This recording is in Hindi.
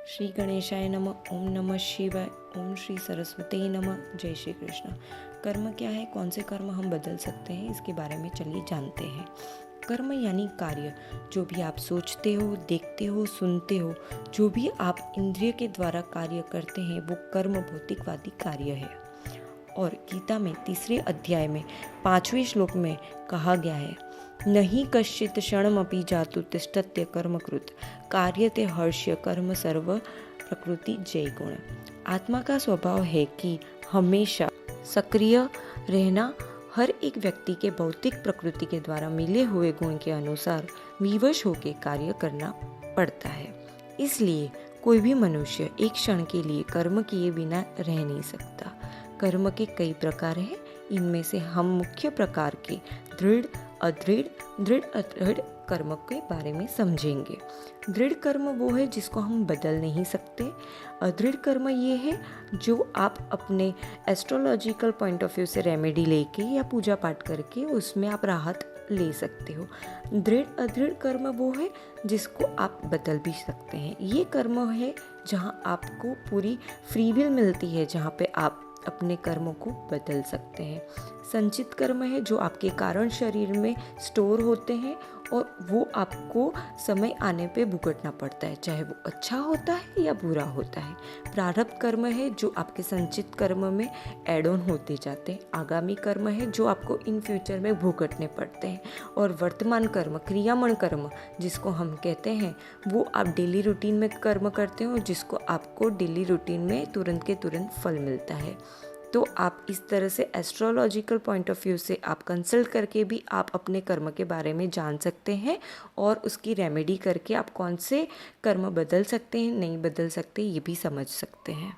श्री गणेशाय नमः। ओम नमः शिवाय। ओम श्री सरस्वती नमः। जय श्री कृष्ण। कर्म क्या है, कौन से कर्म हम बदल सकते हैं, इसके बारे में चलिए जानते हैं। कर्म यानी कार्य, जो भी आप सोचते हो, देखते हो, सुनते हो, जो भी आप इंद्रिय के द्वारा कार्य करते हैं, वो कर्म भौतिकवादी कार्य है। और गीता में 3 अध्याय में 5वें श्लोक में कहा गया है, नहीं कश्चित क्षणमपि जातु तिष्ठत्य कर्मकृत कार्यते हर्ष्य कर्म सर्व प्रकृति जय गुण। आत्मा का स्वभाव है कि हमेशा सक्रिय रहना, हर एक व्यक्ति के भौतिक प्रकृति के द्वारा मिले हुए गुण के अनुसार विवश होकर कार्य करना पड़ता है। इसलिए कोई भी मनुष्य एक क्षण के लिए कर्म किए बिना रह नहीं सकता। कर्म के कई प्रकार हैं। इनमें से हम मुख्य प्रकार के दृढ़, अदृढ़ कर्म के बारे में समझेंगे। दृढ़ कर्म वो है जिसको हम बदल नहीं सकते। अदृढ़ कर्म ये है जो आप अपने एस्ट्रोलॉजिकल पॉइंट ऑफ व्यू से रेमेडी लेके या पूजा पाठ करके उसमें आप राहत ले सकते हो। दृढ़ अदृढ़ कर्म वो है जिसको आप बदल भी सकते हैं। ये कर्म है जहाँ आपको पूरी फ्री विल मिलती है, जहाँ पे आप अपने कर्मों को बदल सकते हैं। संचित कर्म है जो आपके कारण शरीर में स्टोर होते हैं और वो आपको समय आने पे भुगतना पड़ता है, चाहे वो अच्छा होता है या बुरा होता है। प्रारब्ध कर्म है जो आपके संचित कर्म में एड ऑन होते जाते हैं। आगामी कर्म है जो आपको इन फ्यूचर में भुगतने पड़ते हैं। और वर्तमान कर्म, क्रियामण कर्म जिसको हम कहते हैं, वो आप डेली रूटीन में कर्म करते हो, जिसको आपको डेली रूटीन में तुरंत के तुरंत फल मिलता है। तो आप इस तरह से एस्ट्रोलॉजिकल पॉइंट ऑफ व्यू से आप कंसल्ट करके भी आप अपने कर्म के बारे में जान सकते हैं और उसकी रेमेडी करके आप कौन से कर्म बदल सकते हैं, नहीं बदल सकते, ये भी समझ सकते हैं।